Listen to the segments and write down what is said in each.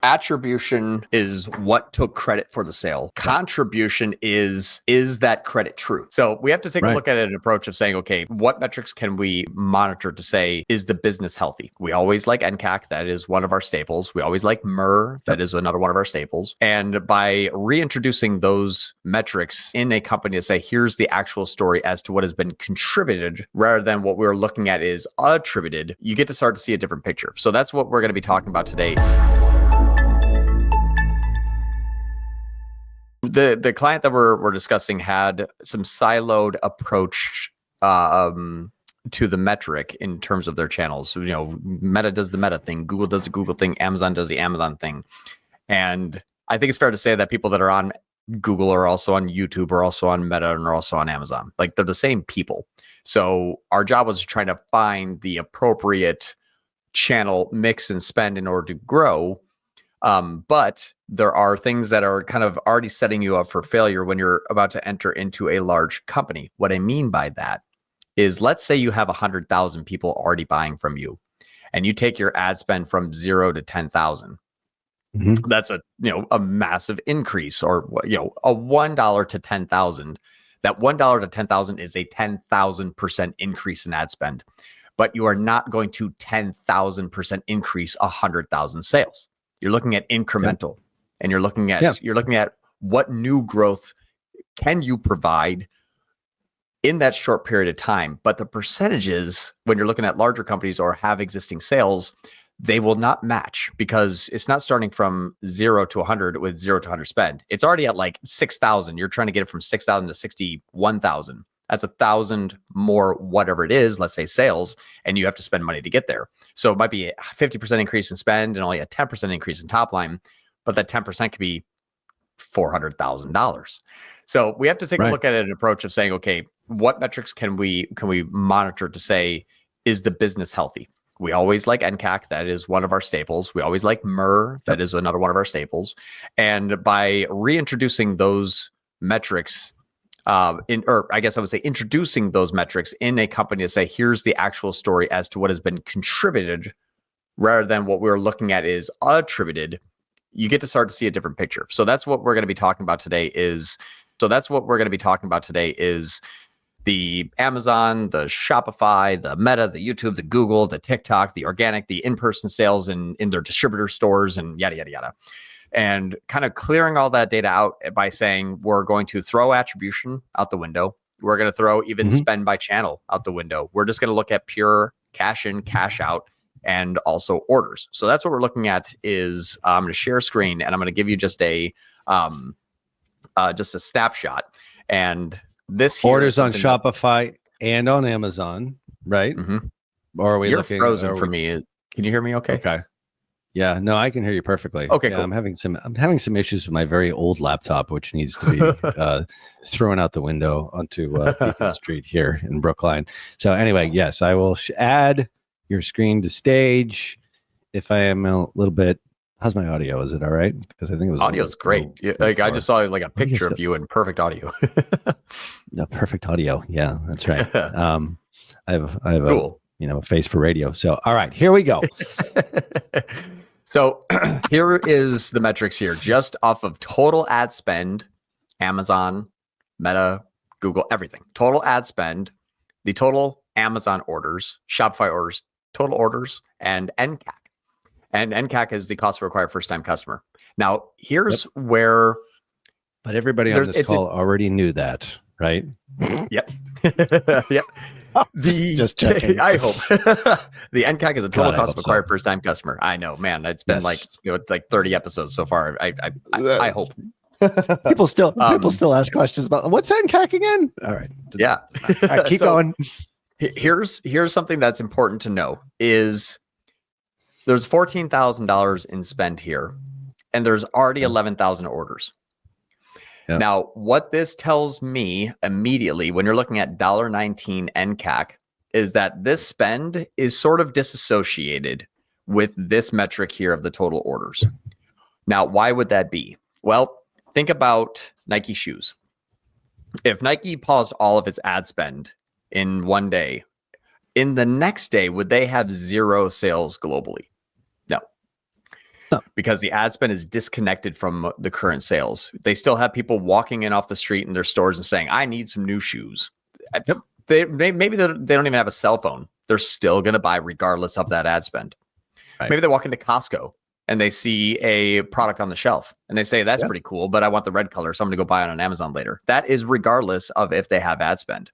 Attribution is what took credit for the sale. Contribution is that credit true? So we have to take a look at an approach of saying, okay, what metrics can we monitor to say, is the business healthy? We always like NCAC, that is one of our staples. We always like MER, that is another one of our staples. And by reintroducing those metrics in a company to say, here's the actual story as to what has been contributed, rather than what we're looking at is attributed, you get to start to see a different picture. So that's what we're going to be talking about today. The client that we're discussing had some siloed approach to the metric in terms of their channels. So, Meta does the Meta thing, Google does the Google thing, Amazon does the Amazon thing. And I think it's fair to say that people that are on Google are also on YouTube, are also on Meta, and are also on Amazon. Like, they're the same people. So our job was trying to find the appropriate channel mix and spend in order to grow. But there are things that are kind of already setting you up for failure when you're about to enter into a large company. What I mean by that is, let's say you have 100,000 people already buying from you, and you take your ad spend from 0 to 10,000. Mm-hmm. That's a massive increase, or a $1 to 10,000. That $1 to 10,000 is a 10,000% increase in ad spend, but you are not going to 10,000% increase 100,000 sales. You're looking at incremental, and you're looking at what new growth can you provide in that short period of time. But the percentages, when you're looking at larger companies or have existing sales, they will not match, because it's not starting from 0 to 100 with 0 to 100 spend. It's already at like 6,000. You're trying to get it from 6,000 to 61,000. That's 1,000 more, whatever it is, let's say sales, and you have to spend money to get there. So it might be a 50% increase in spend and only a 10% increase in top line, but that 10% could be $400,000. So we have to take a look at an approach of saying, okay, what metrics can we monitor to say, is the business healthy? We always like NCAC, that is one of our staples. We always like MER, that is another one of our staples. And by reintroducing those metrics, introducing those metrics in a company to say, here's the actual story as to what has been contributed, rather than what we're looking at is attributed, you get to start to see a different picture. So that's what we're going to be talking about today is the Amazon, the Shopify, the Meta, the YouTube, the Google, the TikTok, the organic, the in-person sales in their distributor stores, and yada, yada, yada. And kind of clearing all that data out by saying, we're going to throw attribution out the window. We're going to throw even spend by channel out the window. We're just going to look at pure cash in, cash out, and also orders. So that's what we're looking at is I'm going to share screen, and I'm going to give you just a snapshot. And this here orders on Shopify and on Amazon, right? Mm-hmm. Or are we You're frozen for me? Can you hear me okay? Okay. Yeah, no, I can hear you perfectly. Okay, yeah, cool. I'm having some issues with my very old laptop, which needs to be thrown out the window onto Beacon Street here in Brookline. So anyway, yes, I will add your screen to stage. If I am a little bit, how's my audio? Is it all right? Because I think it was audio's great. Like I just saw like a picture of you in perfect audio. No, perfect audio. Yeah, that's right. I have cool. a face for radio. So all right, here we go. So here is the metrics here, just off of total ad spend, Amazon, Meta, Google, everything. Total ad spend, the total Amazon orders, Shopify orders, total orders, and NCAC. And NCAC is the cost per acquired first-time customer. Now, here's where... But everybody on this call already knew that, right? Yep. Yep. Just checking. I hope. The NCAC is a total cost of acquired first-time customer. I know, man. It's been it's like 30 episodes so far. I hope. People still ask questions about what's NCAC again. All right. Yeah. All right, keep going. Here's something that's important to know is there's $14,000 in spend here, and there's already 11,000 orders. Yep. Now, what this tells me immediately when you're looking at $1.19 NCAC is that this spend is sort of disassociated with this metric here of the total orders. Now, why would that be? Well, think about Nike shoes. If Nike paused all of its ad spend in one day, in the next day, would they have zero sales globally? No. No. because the ad spend is disconnected from the current sales. They still have people walking in off the street in their stores and saying, I need some new shoes. Yep. Maybe they don't even have a cell phone. They're still going to buy regardless of that ad spend. Right. Maybe they walk into Costco and they see a product on the shelf and they say, that's pretty cool, but I want the red color, so I'm going to go buy it on Amazon later. That is regardless of if they have ad spend.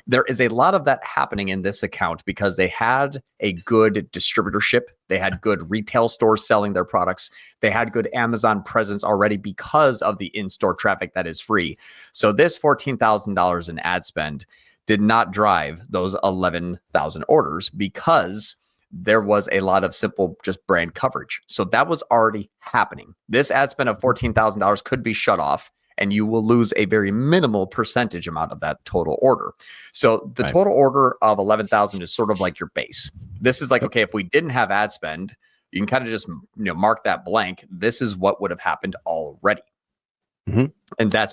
There is a lot of that happening in this account because they had a good distributorship. They had good retail stores selling their products. They had good Amazon presence already because of the in-store traffic that is free. So this $14,000 in ad spend did not drive those 11,000 orders because there was a lot of simple just brand coverage. So that was already happening. This ad spend of $14,000 could be shut off and you will lose a very minimal percentage amount of that total order. So the total order of 11,000 is sort of like your base. This is like, okay, if we didn't have ad spend, you can kind of just mark that blank. This is what would have happened already. Mm-hmm. And that's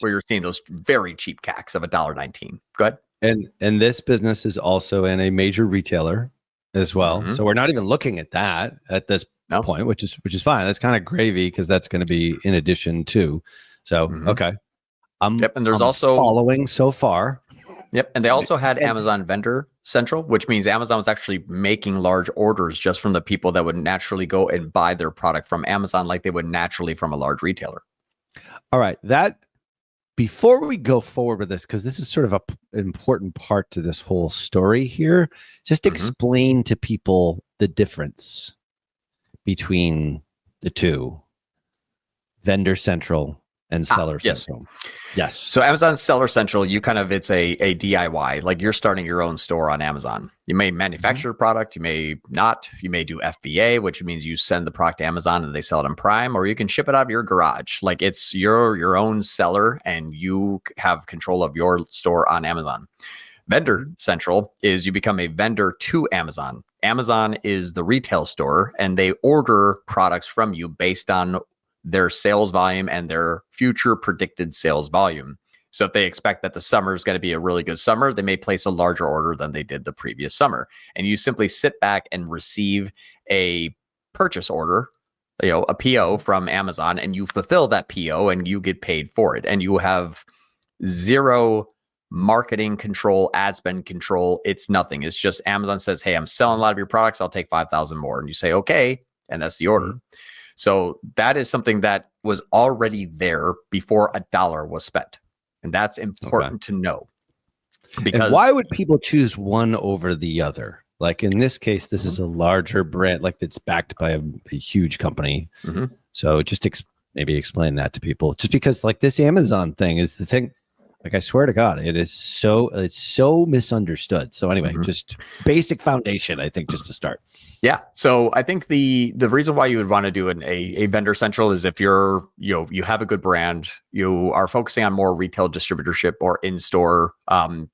where you're seeing those very cheap CACs of $1.19. Go ahead. And this business is also in a major retailer as well. Mm-hmm. So we're not even looking at that at this point, which is fine. That's kind of gravy because that's going to be in addition to. So, okay. And there's also following so far. Yep. And they also had Amazon Vendor Central, which means Amazon was actually making large orders just from the people that would naturally go and buy their product from Amazon like they would naturally from a large retailer. All right. Before we go forward with this, because this is sort of an important part to this whole story here, just explain to people the difference between the two, Vendor Central and Seller Central. Yes. So Amazon Seller Central, it's a DIY, like you're starting your own store on Amazon. You may manufacture a product, you may not, you may do FBA, which means you send the product to Amazon and they sell it on Prime, or you can ship it out of your garage. Like it's your own seller and you have control of your store on Amazon. Vendor Central is you become a vendor to Amazon. Amazon is the retail store and they order products from you based on their sales volume and their future predicted sales volume. So if they expect that the summer is going to be a really good summer, they may place a larger order than they did the previous summer. And you simply sit back and receive a purchase order, a PO from Amazon, and you fulfill that PO and you get paid for it. And you have zero marketing control, ad spend control. It's nothing. It's just Amazon says, hey, I'm selling a lot of your products. I'll take 5,000 more. And you say, okay. And that's the order. So that is something that was already there before a dollar was spent. And that's important to know. Because and why would people choose one over the other? Like in this case, this is a larger brand, like it's backed by a huge company. So just maybe explain that to people. Just because like this Amazon thing is the thing. Like I swear to God, it's so misunderstood. So anyway, just basic foundation, I think, just to start. Yeah. So I think the reason why you would want to do a vendor central is if you have a good brand, you are focusing on more retail distributorship or in-store.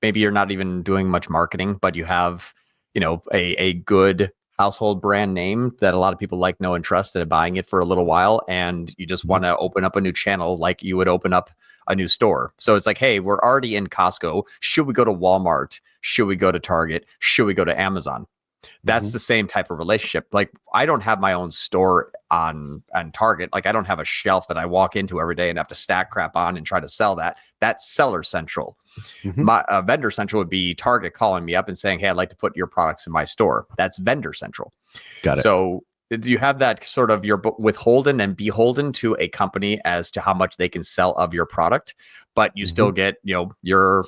Maybe you're not even doing much marketing, but you have, a good household brand name that a lot of people like, know, and trust and are buying it for a little while. And you just want to open up a new channel like you would open up a new store. So it's like, hey, we're already in Costco. Should we go to Walmart? Should we go to Target? Should we go to Amazon? That's the same type of relationship. Like I don't have my own store on Target. Like I don't have a shelf that I walk into every day and have to stack crap on and try to sell that. That's Seller Central. My Vendor Central would be Target calling me up and saying, hey, I'd like to put your products in my store. That's Vendor Central. Got it. So do you have that sort of you're withholden and beholden to a company as to how much they can sell of your product, but you still get, your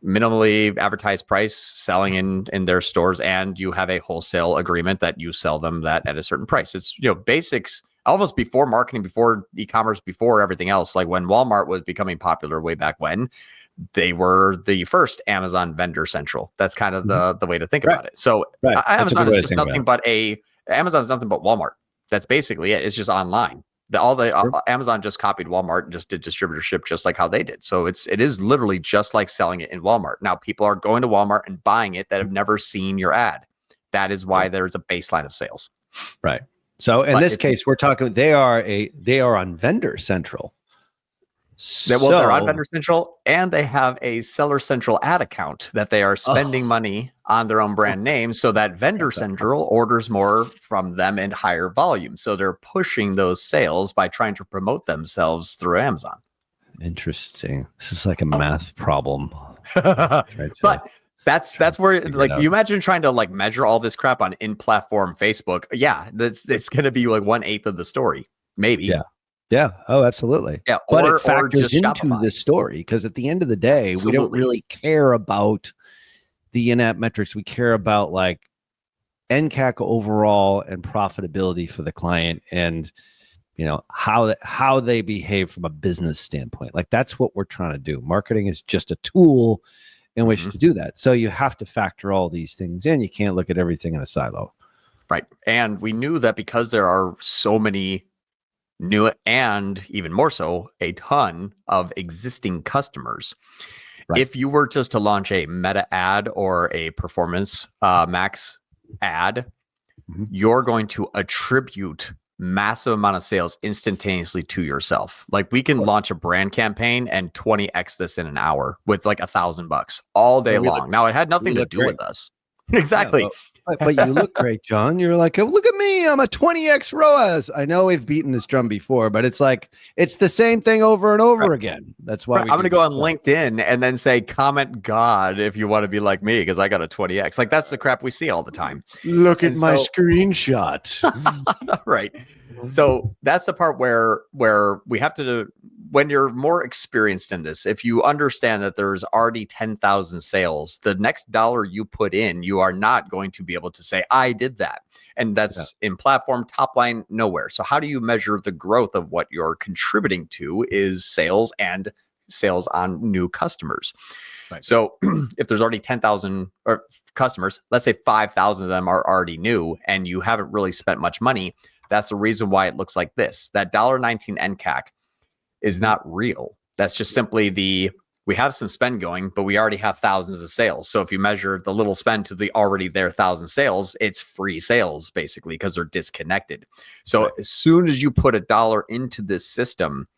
minimally advertised price selling in their stores, and you have a wholesale agreement that you sell them that at a certain price. It's, basics almost before marketing, before e-commerce, before everything else. Like when Walmart was becoming popular way back when, they were the first Amazon Vendor Central. That's kind of the way to think about it. So Amazon is just nothing but Amazon's nothing but Walmart. That's basically it. It's just online. Amazon just copied Walmart and just did distributorship just like how they did. So it is literally just like selling it in Walmart. Now people are going to Walmart and buying it that have never seen your ad. That is why there's a baseline of sales. Right. So in this case, we're talking they are on Vendor Central. They're on Vendor Central, and they have a Seller Central ad account that they are spending money on their own brand name, so that Vendor Central orders more from them in higher volume. So they're pushing those sales by trying to promote themselves through Amazon. Interesting. This is like a math problem. But that's where, like, you imagine trying to like measure all this crap on in-platform Facebook. Yeah, it's going to be like 1/8 of the story, maybe. Yeah. Oh, absolutely. Yeah. But it factors into the story, because at the end of the day, we don't really care about the in-app metrics. We care about like NCAC overall and profitability for the client, and how they behave from a business standpoint. Like, that's what we're trying to do. Marketing is just a tool in which to do that. So you have to factor all these things in. You can't look at everything in a silo. Right. And we knew that because there are so many new, and even more so, a ton of existing customers. Right. If you were just to launch a meta ad or a performance max ad, you're going to attribute massive amount of sales instantaneously to yourself. Like, we can launch a brand campaign and 20x this in an hour with like $1,000 all day long. Now, it had nothing to do with us. Exactly. Yeah, but you look great, John. You're like, oh, look at me. I'm a 20x ROAS. I know we've beaten this drum before, but it's like, it's the same thing over and over again. That's why I'm going to go on LinkedIn and then say, comment God if you want to be like me, because I got a 20x. Like, that's the crap we see all the time. Look at my screenshot. Right. So that's the part where we have to, when you're more experienced in this, if you understand that there's already 10,000 sales, the next dollar you put in, you are not going to be able to say, I did that. And that's in platform, top line, nowhere. So how do you measure the growth of what you're contributing to is sales and sales on new customers. Right. So if there's already 10,000 or customers, let's say 5,000 of them are already new and you haven't really spent much money. That's the reason why it looks like this. That $1.19 NCAC is not real. That's just simply we have some spend going, but we already have thousands of sales. So if you measure the little spend to the already there 1,000 sales, it's free sales basically, because they're disconnected. So as soon as you put $1 into this system,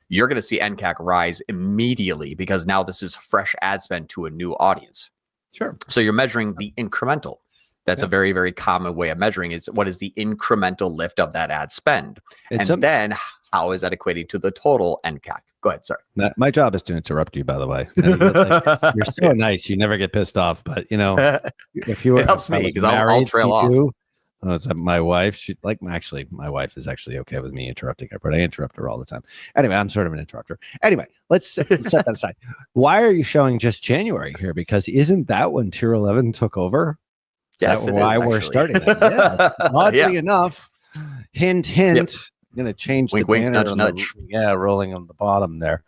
you're going to see NCAC rise immediately, because now this is fresh ad spend to a new audience. Sure. So you're measuring the incremental. That's a very, very common way of measuring is what is the incremental lift of that ad spend. And then how is that equating to the total NCAC? Go ahead. Sorry. My job is to interrupt you, by the way. You're so nice. You never get pissed off. But, if you were, it helps me because I'll trail off. It's my wife. My wife is actually okay with me interrupting her, but I interrupt her all the time. Anyway, I'm sort of an interrupter. Anyway, let's set that aside. Why are you showing just January here? Because isn't that when Tier 11 took over? Yes, that's why we're starting that. Yeah, oddly enough, hint. I'm going to change wink, the wink, nudge, nudge. Rolling on the bottom there.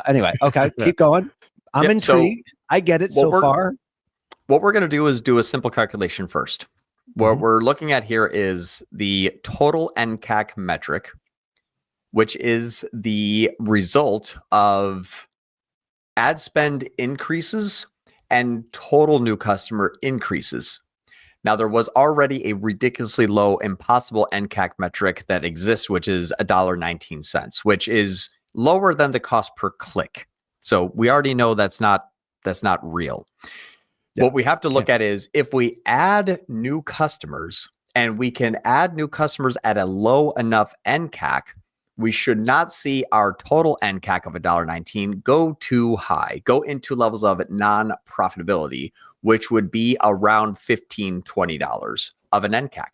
Anyway, okay, keep going. I'm intrigued. So I get it so far. What we're going to do is do a simple calculation first. What we're looking at here is the total NCAC metric, which is the result of ad spend increases and total new customer increases. Now, there was already a ridiculously low, impossible NCAC metric that exists, which is $1.19, which is lower than the cost per click. So we already know that's not real. Yep. What we have to look at is if we add new customers, and we can add new customers at a low enough NCAC, we should not see our total NCAC of $1.19 go too high, go into levels of non-profitability, which would be around $15, $20 of an NCAC.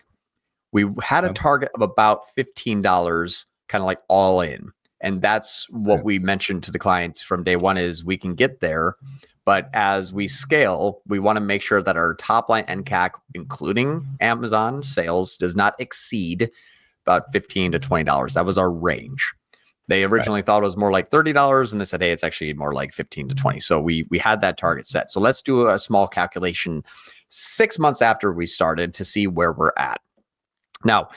We had a target of about $15, kind of like all in. And that's what we mentioned to the client from day one is we can get there. But as we scale, we want to make sure that our top line NCAC, including Amazon sales, does not exceed about $15 to $20. That was our range. They originally thought it was more like $30, and they said, hey, it's actually more like 15 to 20. So we had that target set. So let's do a small calculation 6 months after we started to see where we're at. Now,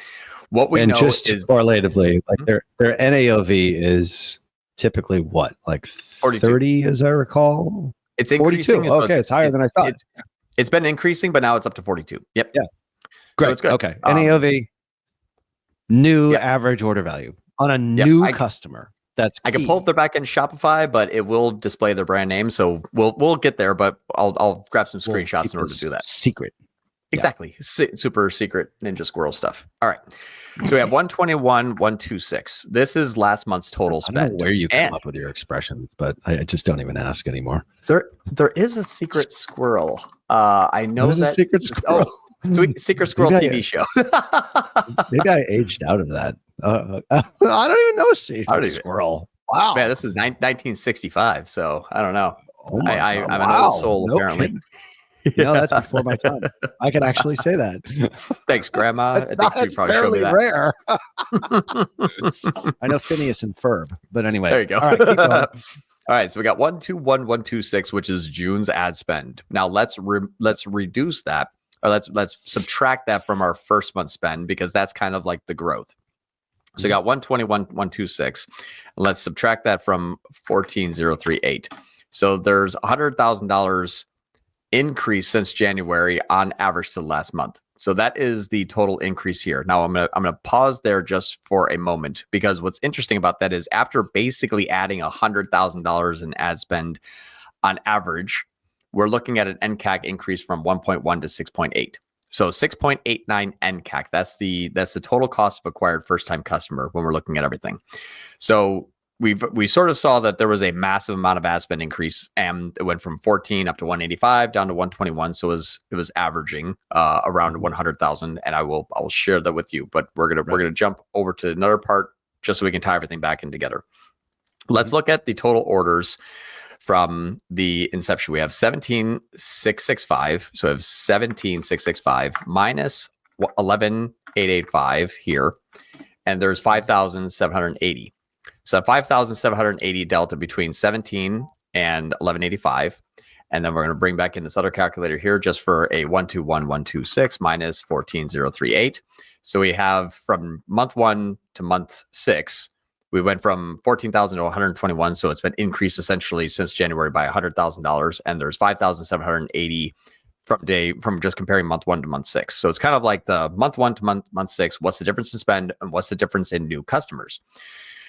what we know just is correlatively, like their NAOV is typically what, like 30, as I recall? It's increasing. 42. Okay, it's higher than I thought. It's been increasing, but now it's up to 42. Yep. Yeah. Great. So it's good. Okay. NAOV, new average order value on a new customer. That's I can pull up their backend Shopify, but it will display their brand name. So we'll get there, but I'll grab some screenshots in order to do that. Secret. Exactly. Super secret Ninja Squirrel stuff. All right. So we have 121, 126. This is last month's total spend. I don't know where you come up with your expressions, but I just don't even ask anymore. There is a secret squirrel. I know There's that a secret squirrel. Secret Squirrel TV show. Maybe I aged out of that. I don't even know Secret Squirrel. Wow. Man, this is 1965, so I don't know. Oh I'm an old soul, apparently. That's before my time. I can actually say that. Thanks, Grandma. That's fairly rare. I know Phineas and Ferb, but anyway. There you go. All right, keep going. All right, so we got 121, 126, which is June's ad spend. Now let's reduce that, or let's subtract that from our first month spend, because that's kind of like the growth. So we got 121, 126. Let's subtract that from 14,038. So there's $100,000 increase since January on average to the last month. So that is the total increase here. Now I'm gonna pause there just for a moment, because what's interesting about that is after basically adding $100,000 in ad spend on average, we're looking at an NCAC increase from 1.1 to 6.8. So 6.89 NCAC. That's the total cost of acquired first time customer when we're looking at everything. So we sort of saw that there was a massive amount of ad spend increase, and it went from 14 up to 185 down to 121. So it was averaging around 100,000, and I will share that with you. But we're gonna jump over to another part just so we can tie everything back in together. Let's look at the total orders from the inception. We have 17,665. So we have 17,665 minus 11,885 here, and there's 5,780. So 5,780 delta between 17 and 1185. And then we're going to bring back in this other calculator here just for a 121, 126 minus 14,038. So we have from month 1 to month 6, we went from 14,000 to 121. So it's been increased essentially since January by $100,000. And there's 5,780 from just comparing month 1 to month 6. So it's kind of like the month 1 to month 6. What's the difference in spend and what's the difference in new customers?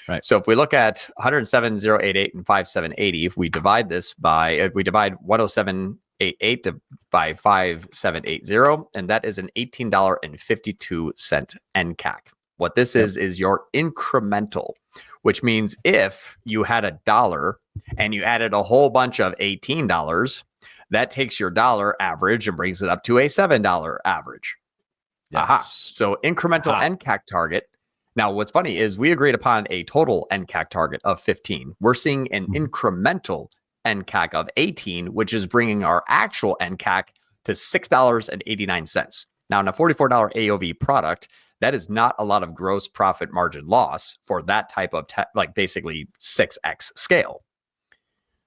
Right. So if we look at 107,088 and 5,780, if we divide this we divide 107,888 by 5,780, and that is an $18.52 NCAC. What this is your incremental, which means if you had $1 and you added a whole bunch of $18, that takes your dollar average and brings it up to a $7 average. Yes. Aha. So incremental NCAC target. Now, what's funny is we agreed upon a total NCAC target of 15. We're seeing an incremental NCAC of 18, which is bringing our actual NCAC to $6.89. Now, in a $44 AOV product, that is not a lot of gross profit margin loss for that type of basically 6x scale.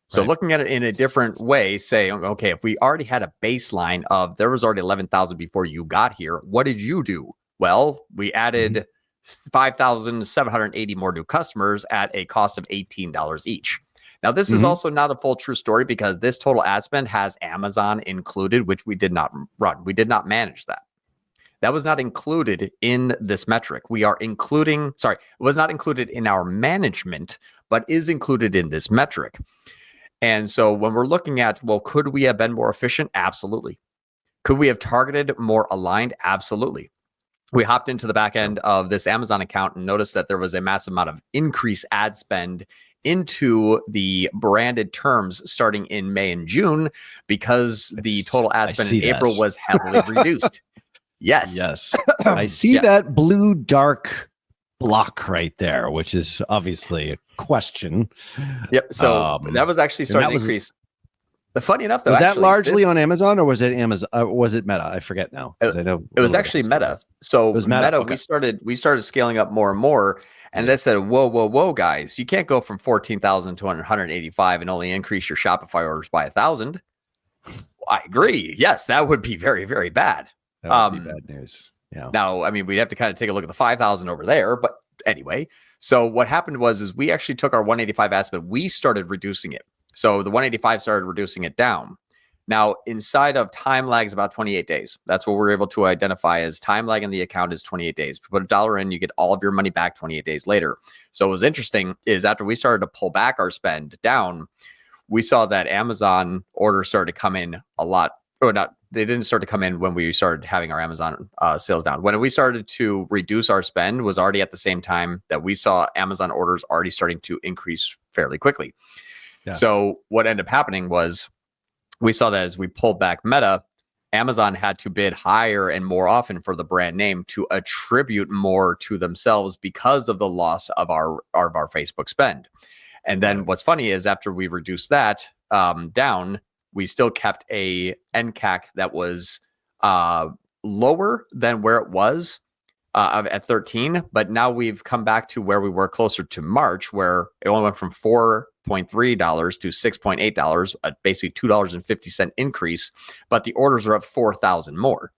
So looking at it in a different way, say, okay, if we already had a baseline of there was already 11,000 before you got here, what did you do? Well, we added 5,780 more new customers at a cost of $18 each. Now, this is also not a full true story, because this total ad spend has Amazon included, which we did not run. We did not manage that. That was not included in this metric. It was not included in our management, but is included in this metric. And so when we're looking at, well, could we have been more efficient? Absolutely. Could we have targeted more aligned? Absolutely. We hopped into the back end of this Amazon account and noticed that there was a massive amount of increased ad spend into the branded terms starting in May and June, because the total ad spend in April was heavily reduced. Yes. I see that blue dark block right there, which is obviously a question. Yep. So that was actually starting to increase. Funny enough, though, was that largely on Amazon, or was it Amazon? Was it Meta? I forget now. I know it was actually Meta. So it was Meta. Okay. We started scaling up more and more, and they said, "Whoa, guys! You can't go from 14,000 to 185 and only increase your Shopify orders by 1,000." I agree. Yes, that would be very, very bad. That would be bad news. Yeah. Now, I mean, we'd have to kind of take a look at the 5,000 over there, but anyway. So what happened was we actually took our 185 ad spend. We started reducing it. So the 185 started reducing it down. Now, inside of time lag is about 28 days. That's what we're able to identify as time lag in the account is 28 days. If you put $1 in, you get all of your money back 28 days later. So what was interesting is after we started to pull back our spend down, we saw that Amazon orders started to come in a lot, or not, they didn't start to come in when we started having our Amazon sales down. When we started to reduce our spend was already at the same time that we saw Amazon orders already starting to increase fairly quickly. Yeah. So what ended up happening was we saw that as we pulled back Meta, Amazon had to bid higher and more often for the brand name to attribute more to themselves because of the loss of our Facebook spend. And then what's funny is after we reduced that down, we still kept a NCAC that was lower than where it was at 13, but now we've come back to where we were closer to March, where it only went from $4.3 to $6.8, basically $2.50 increase, but the orders are up 4,000 more.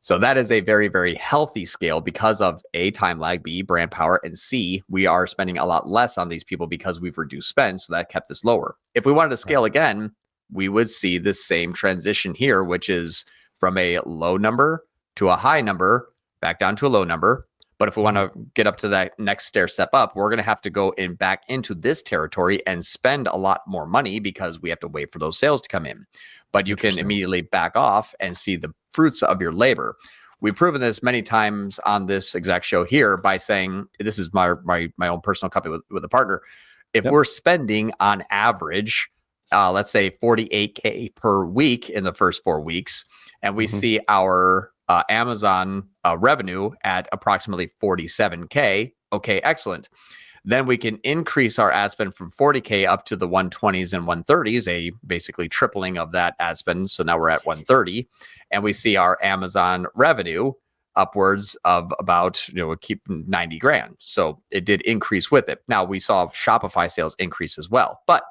So that is a very, very healthy scale because of A, time lag, B, brand power, and C, we are spending a lot less on these people because we've reduced spend, so that kept us lower. If we wanted to scale again, we would see the same transition here, which is from a low number to a high number, back down to a low number. But if we want to get up to that next stair step up, we're going to have to go in back into this territory and spend a lot more money because we have to wait for those sales to come in. But you can immediately back off and see the fruits of your labor. We've proven this many times on this exact show here by saying, this is my own personal company with a partner. If we're spending on average, let's say $48K per week in the first 4 weeks, and we see our Amazon revenue at approximately $47K, okay, excellent. Then we can increase our ad spend from $40K up to the 120s and 130s, a basically tripling of that ad spend. So now we're at 130, and we see our Amazon revenue upwards of about, keep 90 grand. So it did increase with it. Now we saw Shopify sales increase as well, but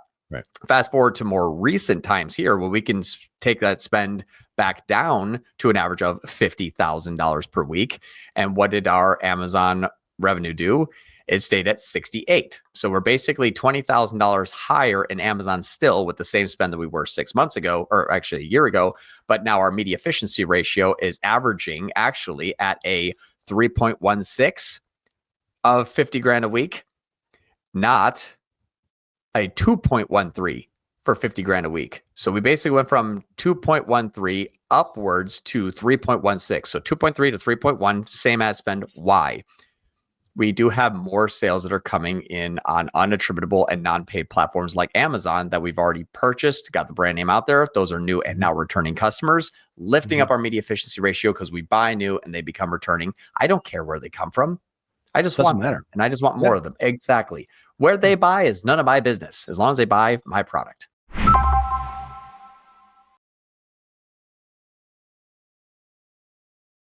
fast forward to more recent times here where we can take that spend back down to an average of $50,000 per week. And what did our Amazon revenue do? It stayed at 68. So we're basically $20,000 higher in Amazon still with the same spend that we were 6 months ago, or actually a year ago. But now our media efficiency ratio is averaging actually at a 3.16 of 50 grand a week, not a 2.13 for 50 grand a week. So we basically went from 2.13 upwards to 3.16. So 2.3 to 3.1, same ad spend. Why? We do have more sales that are coming in on unattributable and non-paid platforms like Amazon that we've already purchased, got the brand name out there. Those are new and now returning customers, lifting up our media efficiency ratio because we buy new and they become returning. I don't care where they come from. I just want them, and I just want more of them. Exactly. Where they buy is none of my business, as long as they buy my product.